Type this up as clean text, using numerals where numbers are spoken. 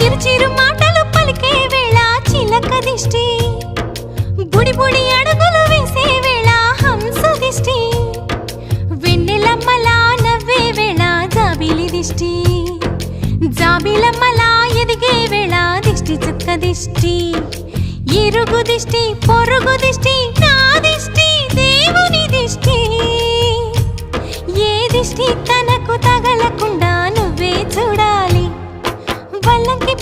చిరు చిరు మాటలు పలికే వేళ చిలక దిష్టి, బుడి బుడి అడుగులు వేసే వేళ హంస దిష్టి, వెన్నెలమ్మలా నవ్వే వేళ జాబిలి దిష్టి, జాబిలమ్మలా ఎదిగే వేళ దిష్టి చుక్క దిష్టి, ఇరుగు దిష్టి పొరుగు దిష్టి నా దిష్టి దేవుని దిష్టి, ఏ దిష్టి తనకు తగలకుండా నువ్వే చూడాలి. వల్లంకి